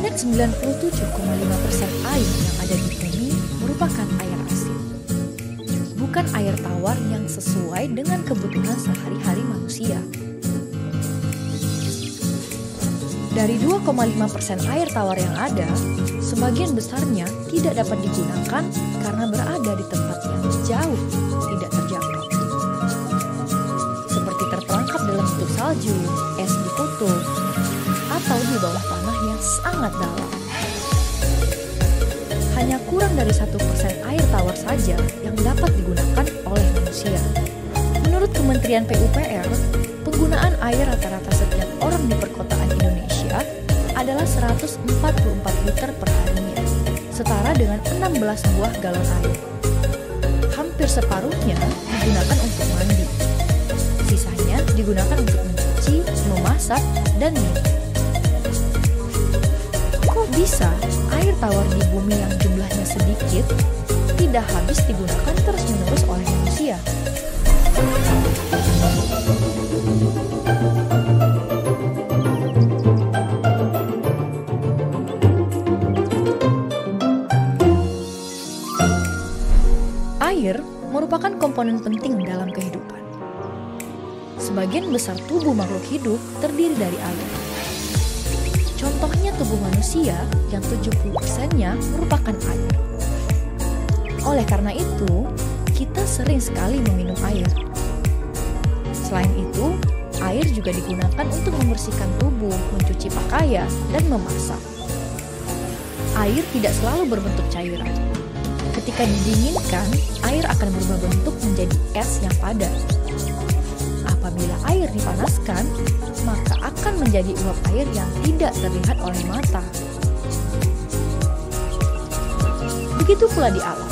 Sebanyak 97,5% air yang ada di bumi merupakan air asin. Bukan air tawar yang sesuai dengan kebutuhan sehari-hari manusia. Dari 2,5% air tawar yang ada, sebagian besarnya tidak dapat digunakan karena berada di tempat yang jauh tidak terjangkau. Seperti terperangkap dalam bentuk salju, es di kutub, atau di bawah tanah yang sangat dalam. Hanya kurang dari 1% air tawar saja yang dapat digunakan oleh manusia. Menurut Kementerian PUPR, penggunaan air rata-rata setiap orang di perkotaan Indonesia adalah 144 liter per harinya, setara dengan 16 buah galon air. Hampir separuhnya digunakan untuk mandi. Sisanya digunakan untuk mencuci, memasak, dan minum. Kok bisa air tawar di bumi yang jumlahnya sedikit tidak habis digunakan terus-menerus oleh manusia? Air merupakan komponen penting dalam kehidupan. Sebagian besar tubuh makhluk hidup terdiri dari air. Contohnya tubuh manusia yang 70%-nya merupakan air. Oleh karena itu, kita sering sekali meminum air. Selain itu, air juga digunakan untuk membersihkan tubuh, mencuci pakaian, dan memasak. Air tidak selalu berbentuk cairan. Ketika didinginkan, air akan berubah bentuk menjadi es yang padat. Apabila air dipanaskan, maka akan menjadi uap air yang tidak terlihat oleh mata. Begitu pula di alam.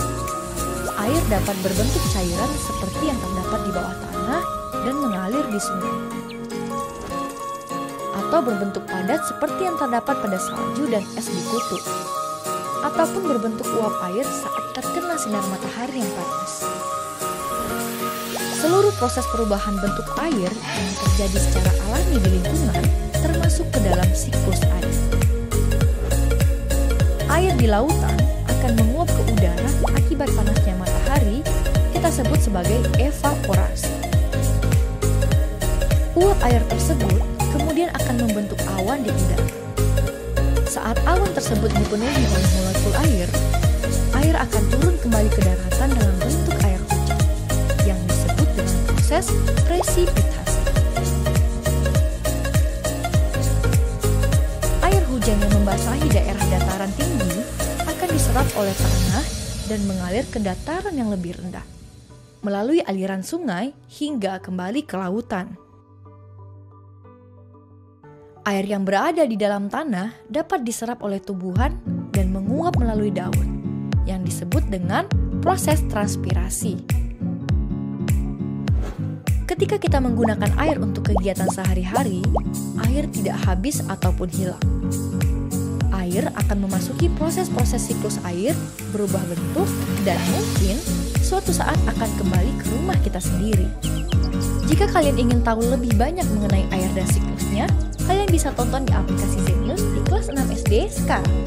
Air dapat berbentuk cairan seperti yang terdapat di bawah tanah dan mengalir di sungai. Atau berbentuk padat seperti yang terdapat pada salju dan es di kutub. Ataupun berbentuk uap air saat terkena sinar matahari yang panas. Seluruh proses perubahan bentuk air yang terjadi secara alami di lingkungan termasuk ke dalam siklus air. Air di lautan akan menguap ke udara akibat panasnya matahari, kita sebut sebagai evaporasi. Uap air tersebut kemudian akan membentuk awan di udara. Saat awan tersebut dipenuhi oleh molekul air, air akan turun kembali ke daratan dalam bentuk air hujan, yang disebut dengan proses presipitasi. Air hujan yang membasahi daerah dataran tinggi akan diserap oleh tanah dan mengalir ke dataran yang lebih rendah, melalui aliran sungai hingga kembali ke lautan. Air yang berada di dalam tanah dapat diserap oleh tumbuhan dan menguap melalui daun, yang disebut dengan proses transpirasi. Ketika kita menggunakan air untuk kegiatan sehari-hari, air tidak habis ataupun hilang. Air akan memasuki proses-proses siklus air, berubah bentuk, dan mungkin suatu saat akan kembali ke rumah kita sendiri. Jika kalian ingin tahu lebih banyak mengenai air dan siklusnya, kalian bisa tonton di aplikasi Zenius di kelas 6 SD sekarang.